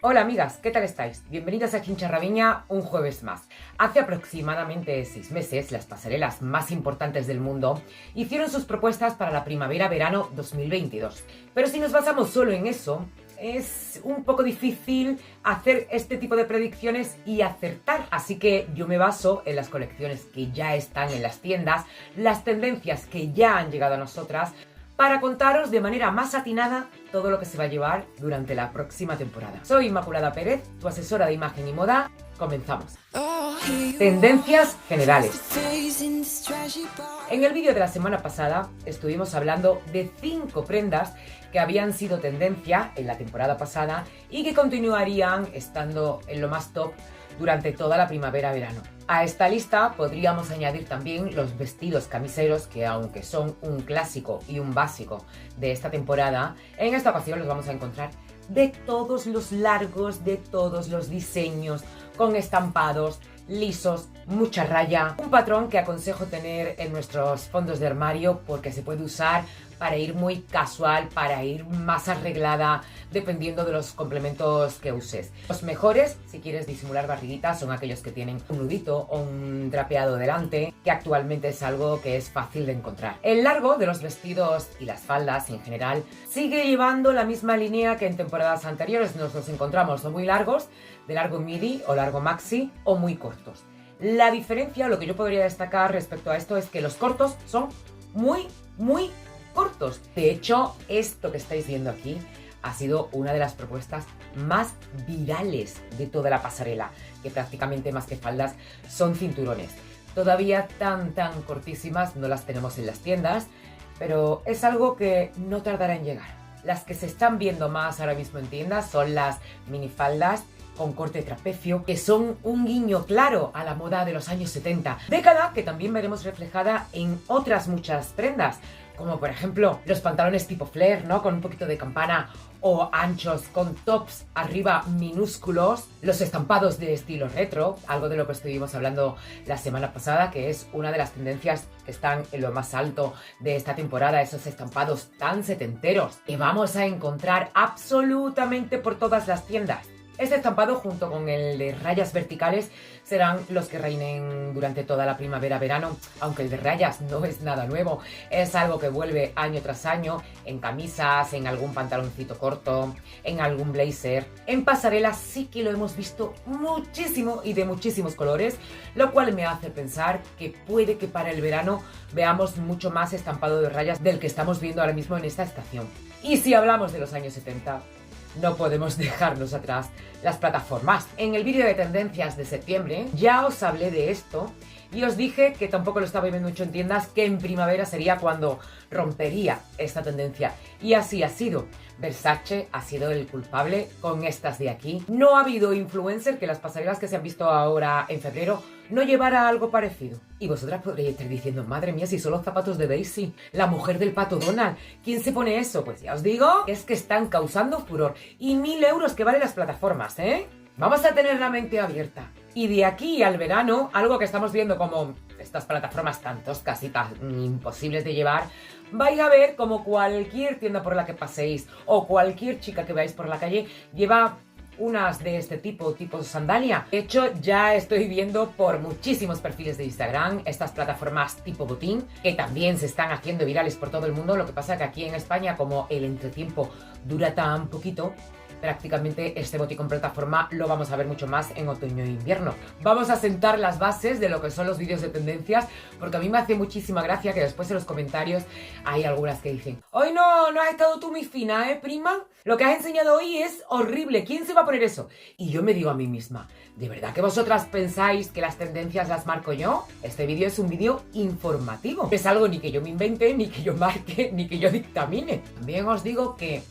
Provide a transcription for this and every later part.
Hola amigas, ¿qué tal estáis? Bienvenidas a Chincharraviña un jueves más. Hace aproximadamente 6 meses, las pasarelas más importantes del mundo hicieron sus propuestas para la primavera-verano 2022. Pero si nos basamos solo en eso, es un poco difícil hacer este tipo de predicciones y acertar. Así que yo me baso en las colecciones que ya están en las tiendas, las tendencias que ya han llegado a nosotras, para contaros de manera más atinada todo lo que se va a llevar durante la próxima temporada. Soy Inmaculada Pérez, tu asesora de imagen y moda. Comenzamos. Tendencias generales. En el vídeo de la semana pasada estuvimos hablando de 5 prendas que habían sido tendencia en la temporada pasada y que continuarían estando en lo más top durante toda la primavera-verano. A esta lista podríamos añadir también los vestidos camiseros que, aunque son un clásico y un básico de esta temporada, en esta ocasión los vamos a encontrar de todos los largos, de todos los diseños, con estampados lisos, mucha raya. Un patrón que aconsejo tener en nuestros fondos de armario porque se puede usar para ir muy casual, para ir más arreglada, dependiendo de los complementos que uses. Los mejores, si quieres disimular barriguitas, son aquellos que tienen un nudito o un drapeado delante, que actualmente es algo que es fácil de encontrar. El largo de los vestidos y las faldas en general sigue llevando la misma línea que en temporadas anteriores. Nos los encontramos o muy largos, de largo midi o largo maxi, o muy cortos. La diferencia, lo que yo podría destacar respecto a esto, es que los cortos son muy cortos. De hecho, esto que estáis viendo aquí ha sido una de las propuestas más virales de toda la pasarela, que prácticamente más que faldas son cinturones. Todavía tan cortísimas no las tenemos en las tiendas, pero es algo que no tardará en llegar. Las que se están viendo más ahora mismo en tiendas son las minifaldas con corte trapecio, que son un guiño claro a la moda de los años 70, década que también veremos reflejada en otras muchas prendas, como por ejemplo los pantalones tipo flare, ¿no? Con un poquito de campana, o anchos con tops arriba minúsculos, los estampados de estilo retro, algo de lo que estuvimos hablando la semana pasada, que es una de las tendencias que están en lo más alto de esta temporada, esos estampados tan setenteros que vamos a encontrar absolutamente por todas las tiendas. Este estampado, junto con el de rayas verticales, serán los que reinen durante toda la primavera-verano, aunque el de rayas no es nada nuevo, es algo que vuelve año tras año en camisas, en algún pantaloncito corto, en algún blazer. En pasarela sí que lo hemos visto muchísimo y de muchísimos colores, lo cual me hace pensar que puede que para el verano veamos mucho más estampado de rayas del que estamos viendo ahora mismo en esta estación. Y si hablamos de los años 70... no podemos dejarnos atrás las plataformas. En el vídeo de tendencias de septiembre ya os hablé de esto y os dije que tampoco lo estaba viendo mucho en tiendas, que en primavera sería cuando rompería esta tendencia. Y así ha sido. Versace ha sido el culpable con estas de aquí. No ha habido influencer que las pasarelas que se han visto ahora en febrero no llevara algo parecido. Y vosotras podréis estar diciendo, madre mía, si son los zapatos de Daisy, la mujer del pato Donald. ¿Quién se pone eso? Pues ya os digo, es que están causando furor. Y 1000 euros que valen las plataformas, ¿eh? Vamos a tener la mente abierta. Y de aquí al verano, algo que estamos viendo como estas plataformas tan toscas y tan imposibles de llevar, vais a ver como cualquier tienda por la que paséis o cualquier chica que veáis por la calle lleva unas de este tipo sandalia. De hecho, ya estoy viendo por muchísimos perfiles de Instagram estas plataformas tipo botín, que también se están haciendo virales por todo el mundo. Lo que pasa que aquí en España, como el entretiempo dura tan poquito, prácticamente este boticón plataforma lo vamos a ver mucho más en otoño e invierno. Vamos a sentar las bases de lo que son los vídeos de tendencias, porque a mí me hace muchísima gracia que después en los comentarios hay algunas que dicen: hoy no has estado tú muy fina, prima, lo que has enseñado hoy es horrible, ¿quién se va a poner eso? Y yo me digo a mí misma, ¿de verdad que vosotras pensáis que las tendencias las marco yo? Este vídeo es un vídeo informativo, no es algo ni que yo me invente, ni que yo marque, ni que yo dictamine. También os digo que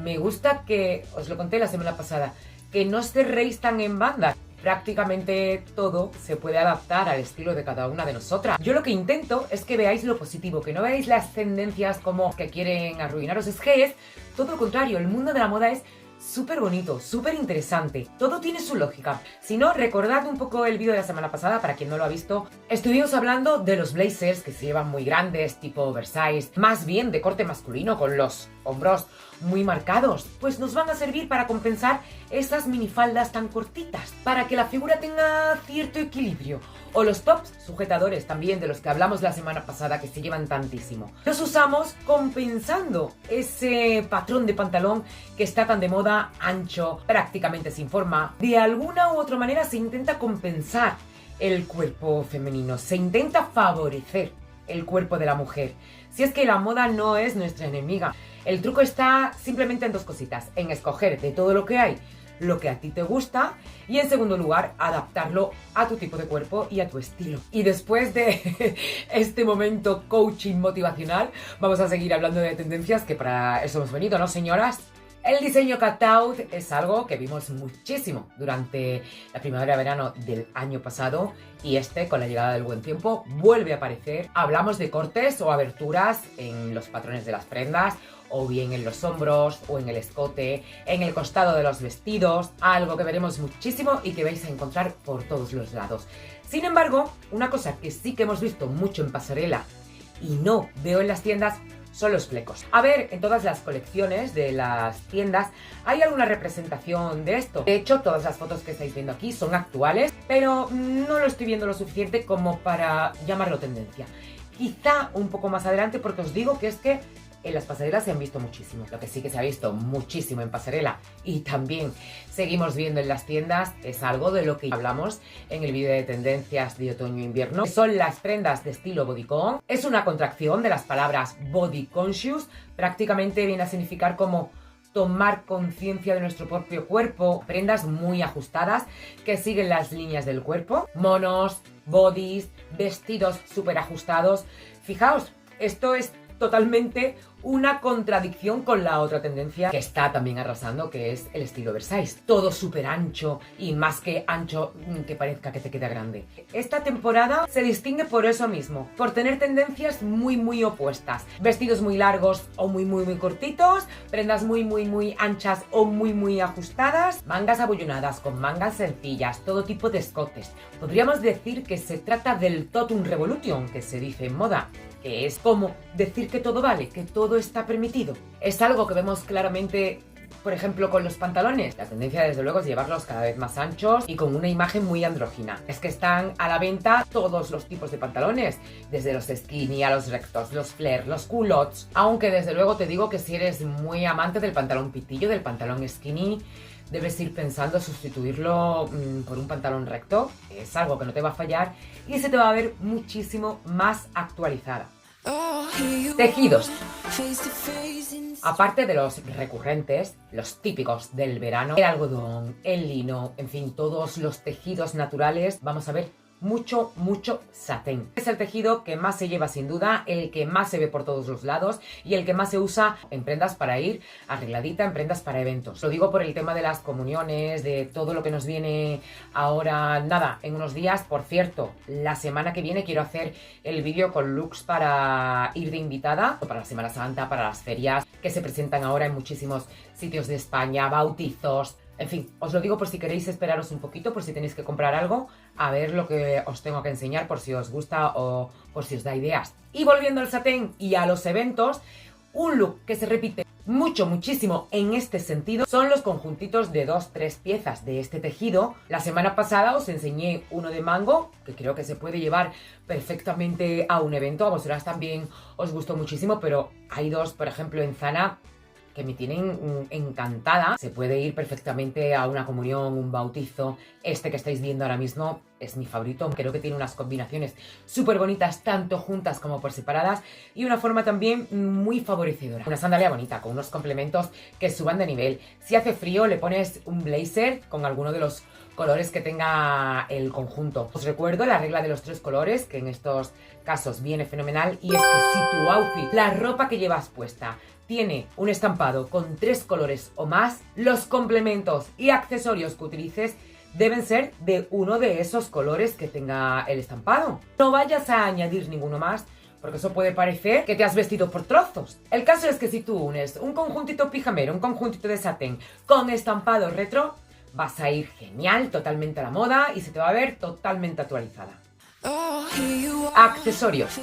me gusta que, os lo conté la semana pasada, que no os cerréis tan en banda. Prácticamente todo se puede adaptar al estilo de cada una de nosotras. Yo lo que intento es que veáis lo positivo, que no veáis las tendencias como que quieren arruinaros. Es que es todo lo contrario, el mundo de la moda es súper bonito, súper interesante. Todo tiene su lógica. Si no, recordad un poco el vídeo de la semana pasada, para quien no lo ha visto. Estuvimos hablando de los blazers que se llevan muy grandes, tipo oversize, más bien de corte masculino, con los hombros muy marcados, pues nos van a servir para compensar esas minifaldas tan cortitas, para que la figura tenga cierto equilibrio. O los tops sujetadores también, de los que hablamos la semana pasada, que se llevan tantísimo. Los usamos compensando ese patrón de pantalón que está tan de moda, ancho, prácticamente sin forma. De alguna u otra manera se intenta compensar el cuerpo femenino, se intenta favorecer el cuerpo de la mujer. Si es que la moda no es nuestra enemiga. El truco está simplemente en dos cositas: en escoger de todo lo que hay lo que a ti te gusta, y en segundo lugar, adaptarlo a tu tipo de cuerpo y a tu estilo. Y después de este momento coaching motivacional, vamos a seguir hablando de tendencias, que para eso hemos venido, ¿no, señoras? El diseño cutout es algo que vimos muchísimo durante la primavera-verano del año pasado, y con la llegada del buen tiempo, vuelve a aparecer. Hablamos de cortes o aberturas en los patrones de las prendas, o bien en los hombros, o en el escote, en el costado de los vestidos, algo que veremos muchísimo y que vais a encontrar por todos los lados. Sin embargo, una cosa que sí que hemos visto mucho en pasarela y no veo en las tiendas son los flecos. A ver, en todas las colecciones de las tiendas hay alguna representación de esto. De hecho, todas las fotos que estáis viendo aquí son actuales, pero no lo estoy viendo lo suficiente como para llamarlo tendencia. Quizá un poco más adelante, porque os digo que es que en las pasarelas se han visto muchísimo. Lo que sí que se ha visto muchísimo en pasarela y también seguimos viendo en las tiendas es algo de lo que hablamos en el vídeo de tendencias de otoño-invierno. Son las prendas de estilo bodycon. Es una contracción de las palabras body conscious. Prácticamente viene a significar como tomar conciencia de nuestro propio cuerpo. Prendas muy ajustadas que siguen las líneas del cuerpo. Monos, bodies, vestidos súper ajustados. Fijaos, esto es totalmente una contradicción con la otra tendencia que está también arrasando, que es el estilo oversize. Todo súper ancho, y más que ancho, que parezca que te queda grande. Esta temporada se distingue por eso mismo, por tener tendencias muy opuestas. Vestidos muy largos o muy cortitos, prendas muy anchas o muy ajustadas, mangas abullonadas con mangas sencillas, todo tipo de escotes. Podríamos decir que se trata del totum revolution, que se dice en moda, que es como decir que todo vale, que todo está permitido. Es algo que vemos claramente, por ejemplo, con los pantalones. La tendencia, desde luego, es llevarlos cada vez más anchos y con una imagen muy andrógina. Es que están a la venta todos los tipos de pantalones, desde los skinny a los rectos, los flare, los culottes. Aunque, desde luego, te digo que si eres muy amante del pantalón pitillo, del pantalón skinny, debes ir pensando sustituirlo por un pantalón recto. Es algo que no te va a fallar y se te va a ver muchísimo más actualizada. Tejidos. Aparte de los recurrentes, los típicos del verano, el algodón, el lino, en fin, todos los tejidos naturales, vamos a ver mucho satén. Es el tejido que más se lleva sin duda, el que más se ve por todos los lados y el que más se usa en prendas para ir arregladita, en prendas para eventos. Lo digo por el tema de las comuniones, de todo lo que nos viene ahora, nada, en unos días. Por cierto, la semana que viene quiero hacer el vídeo con looks para ir de invitada, para la Semana Santa, para las ferias que se presentan ahora en muchísimos sitios de España, bautizos. En fin, os lo digo por si queréis esperaros un poquito, por si tenéis que comprar algo, a ver lo que os tengo que enseñar, por si os gusta o por si os da ideas. Y volviendo al satén y a los eventos, un look que se repite muchísimo en este sentido son los conjuntitos de 2-3 piezas de este tejido. La semana pasada os enseñé uno de mango, que creo que se puede llevar perfectamente a un evento. A vosotras también os gustó muchísimo, pero hay dos, por ejemplo, en Zana, que me tienen encantada. Se puede ir perfectamente a una comunión, un bautizo. Este que estáis viendo ahora mismo es mi favorito. Creo que tiene unas combinaciones súper bonitas, tanto juntas como por separadas, y una forma también muy favorecedora. Una sandalia bonita, con unos complementos que suban de nivel. Si hace frío, le pones un blazer con alguno de los colores que tenga el conjunto. Os recuerdo la regla de los 3 colores, que en estos casos viene fenomenal, y es que si tu outfit, la ropa que llevas puesta, tiene un estampado con 3 colores o más, los complementos y accesorios que utilices deben ser de uno de esos colores que tenga el estampado. No vayas a añadir ninguno más, porque eso puede parecer que te has vestido por trozos. El caso es que si tú unes un conjuntito pijamero, un conjuntito de satén con estampado retro, vas a ir genial, totalmente a la moda, y se te va a ver totalmente actualizada. Accesorios.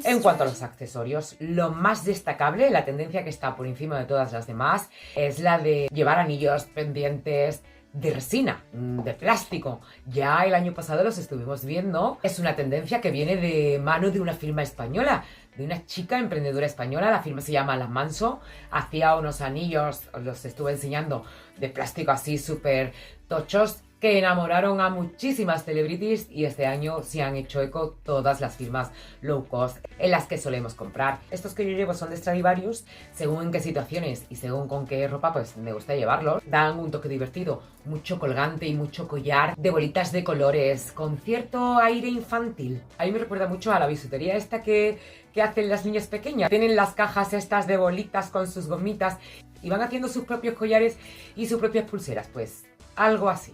En cuanto a los accesorios, lo más destacable, la tendencia que está por encima de todas las demás, es la de llevar anillos, pendientes de resina, de plástico. Ya el año pasado los estuvimos viendo. Es una tendencia que viene de mano de una firma española, de una chica emprendedora española. La firma se llama La Manso. Hacía unos anillos, os los estuve enseñando, de plástico así súper tochos, que enamoraron a muchísimas celebrities, y este año se han hecho eco todas las firmas low cost en las que solemos comprar. Estos que yo llevo son de Stradivarius. Según en qué situaciones y según con qué ropa pues me gusta llevarlos, dan un toque divertido, mucho colgante y mucho collar de bolitas de colores con cierto aire infantil. A mí me recuerda mucho a la bisutería esta que hacen las niñas pequeñas. Tienen las cajas estas de bolitas con sus gomitas y van haciendo sus propios collares y sus propias pulseras, pues algo así.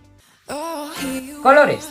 Colores.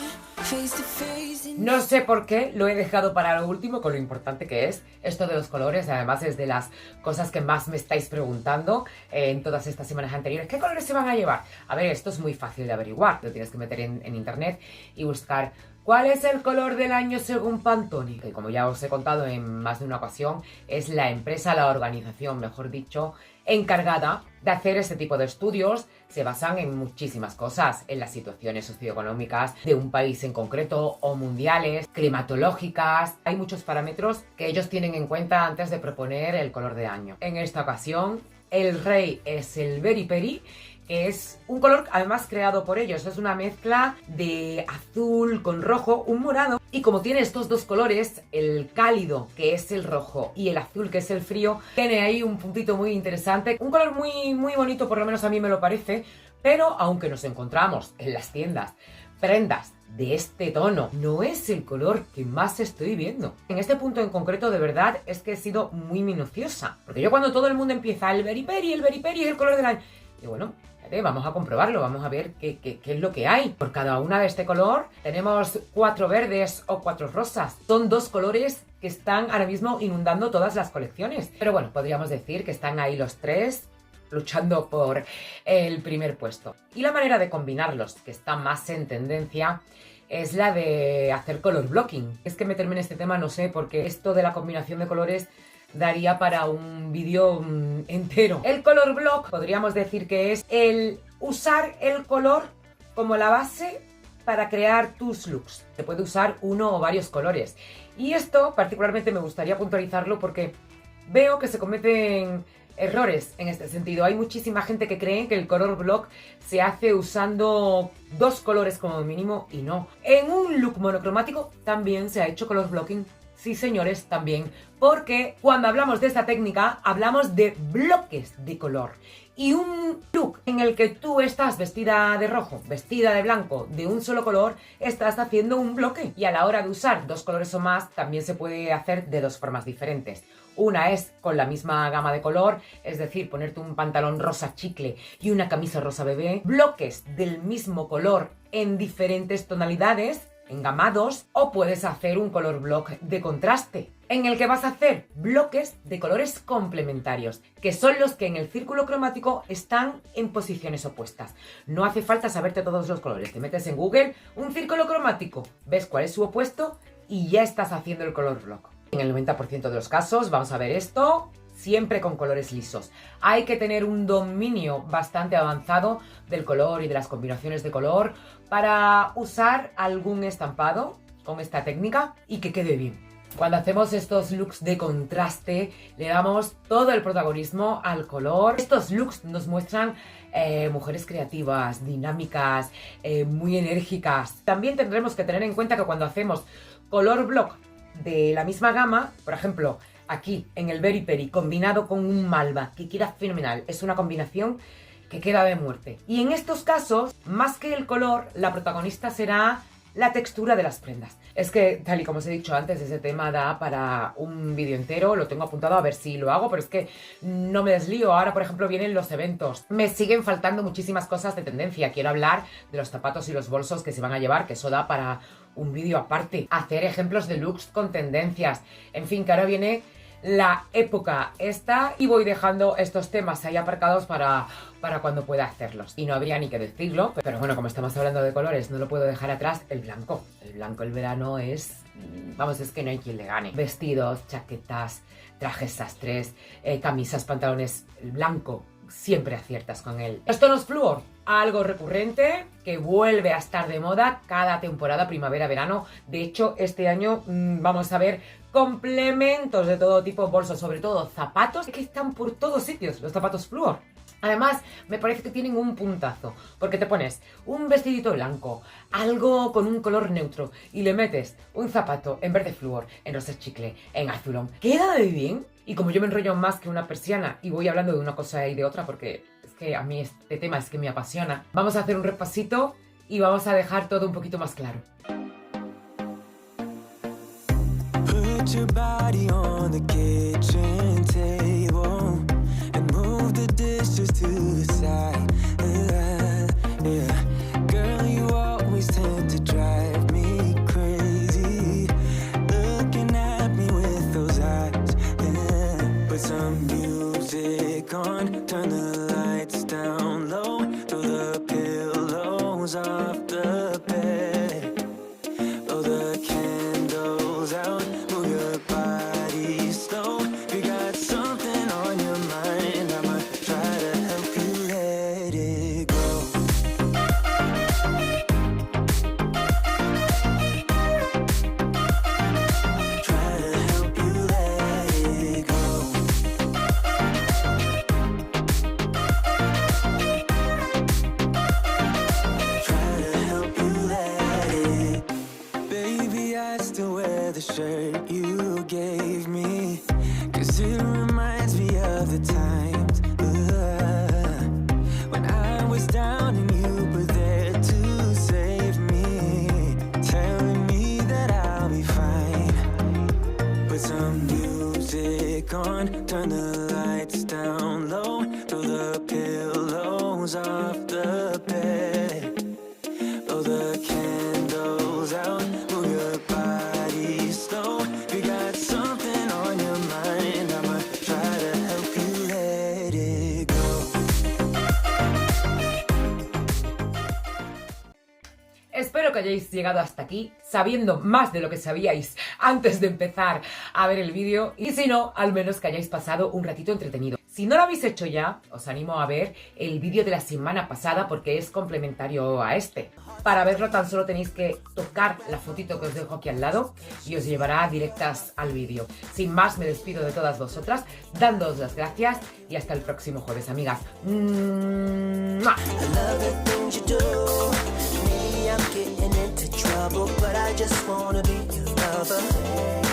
No sé por qué lo he dejado para lo último, con lo importante que es esto de los colores. Además es de las cosas que más me estáis preguntando en todas estas semanas anteriores. ¿Qué colores se van a llevar? A ver, esto es muy fácil de averiguar. Lo tienes que meter en internet y buscar ¿cuál es el color del año según Pantone? Que, como ya os he contado en más de una ocasión, es la empresa, la organización, mejor dicho, encargada de hacer este tipo de estudios. Se basan en muchísimas cosas, en las situaciones socioeconómicas de un país en concreto o mundiales, climatológicas. Hay muchos parámetros que ellos tienen en cuenta antes de proponer el color de año. En esta ocasión, el rey es el Berry Peri, que es un color además creado por ellos. Es una mezcla de azul con rojo, un morado. Y como tiene estos dos colores, el cálido, que es el rojo, y el azul, que es el frío, tiene ahí un puntito muy interesante. Un color muy, muy bonito, por lo menos a mí me lo parece. Pero aunque nos encontramos en las tiendas prendas de este tono, no es el color que más estoy viendo. En este punto en concreto, de verdad, es que he sido muy minuciosa. Porque yo, cuando todo el mundo empieza el Berry Peri es el color del año, y bueno, vamos a comprobarlo, vamos a ver qué es lo que hay. Por cada una de este color tenemos 4 verdes o 4 rosas. Son 2 colores que están ahora mismo inundando todas las colecciones. Pero bueno, podríamos decir que están ahí los 3 luchando por el primer puesto. Y la manera de combinarlos, que está más en tendencia, es la de hacer color blocking. Es que meterme en este tema no sé, porque esto de la combinación de colores daría para un vídeo entero. El color block podríamos decir que es el usar el color como la base para crear tus looks. Se puede usar uno o varios colores. Y esto particularmente me gustaría puntualizarlo porque veo que se cometen errores en este sentido. Hay muchísima gente que cree que el color block se hace usando 2 colores como mínimo, y no. En un look monocromático también se ha hecho color blocking. Sí, señores, también, porque cuando hablamos de esta técnica hablamos de bloques de color. Y un look en el que tú estás vestida de rojo, vestida de blanco, de un solo color, estás haciendo un bloque. Y a la hora de usar 2 colores o más, también se puede hacer de 2 formas diferentes. Una es con la misma gama de color, es decir, ponerte un pantalón rosa chicle y una camisa rosa bebé, bloques del mismo color en diferentes tonalidades, engamados, o puedes hacer un color block de contraste, en el que vas a hacer bloques de colores complementarios, que son los que en el círculo cromático están en posiciones opuestas. No hace falta saberte todos los colores, te metes en Google, un círculo cromático, ves cuál es su opuesto y ya estás haciendo el color block. En el 90% de los casos vamos a ver esto siempre con colores lisos. Hay que tener un dominio bastante avanzado del color y de las combinaciones de color para usar algún estampado con esta técnica y que quede bien. Cuando hacemos estos looks de contraste, le damos todo el protagonismo al color. Estos looks nos muestran mujeres creativas, dinámicas, muy enérgicas. También tendremos que tener en cuenta que cuando hacemos color block de la misma gama, por ejemplo, aquí en el Berry Peri combinado con un malva, que queda fenomenal, es una combinación que queda de muerte. Y en estos casos, más que el color, la protagonista será la textura de las prendas. Es que, tal y como os he dicho antes, ese tema da para un vídeo entero. Lo tengo apuntado a ver si lo hago, pero es que no me deslío. Ahora, por ejemplo, vienen los eventos. Me siguen faltando muchísimas cosas de tendencia. Quiero hablar de los zapatos y los bolsos que se van a llevar, que eso da para un vídeo aparte. Hacer ejemplos de looks con tendencias. En fin, que ahora viene la época esta y voy dejando estos temas ahí aparcados para cuando pueda hacerlos. Y no habría ni que decirlo, pero bueno, como estamos hablando de colores, no lo puedo dejar atrás, el blanco. El blanco, el verano es... Vamos, es que no hay quien le gane. Vestidos, chaquetas, trajes sastres, camisas, pantalones, el blanco. Siempre aciertas con él. Los tonos flúor, algo recurrente que vuelve a estar de moda cada temporada, primavera-verano. De hecho, este año vamos a ver complementos de todo tipo, bolsos, sobre todo zapatos, que están por todos sitios, los zapatos flúor. Además, me parece que tienen un puntazo, porque te pones un vestidito blanco, algo con un color neutro, y le metes un zapato en verde flúor, en rosa chicle, en azulón. Queda de bien. Y como yo me enrollo más que una persiana y voy hablando de una cosa y de otra, porque es que a mí este tema es que me apasiona, vamos a hacer un repasito y vamos a dejar todo un poquito más claro. Put your body on the kitchen table and move the dishes to the side. Yeah. Girl, you always tend to drive me crazy, looking at me with those eyes. Yeah. Put some music on, turn the lights down low, throw the pillows off the bed, blow the candles out. The shirt you gave me, 'cause it reminds me of the times when I was down and you were there to save me, telling me that I'll be fine. Put some music on, turn the lights down low, throw the pillows off the bed, blow the candles out, move your body slow. You got something on your mind, I'ma try to help you let it go. Espero que hayáis llegado hasta aquí sabiendo más de lo que sabíais antes de empezar a ver el vídeo, y si no, al menos que hayáis pasado un ratito entretenido. Si no lo habéis hecho ya, os animo a ver el vídeo de la semana pasada porque es complementario a este. Para verlo tan solo tenéis que tocar la fotito que os dejo aquí al lado y os llevará directas al vídeo. Sin más, me despido de todas vosotras, dándoos las gracias y hasta el próximo jueves, amigas. ¡Mua! I'm getting into trouble, but I just wanna be your lover.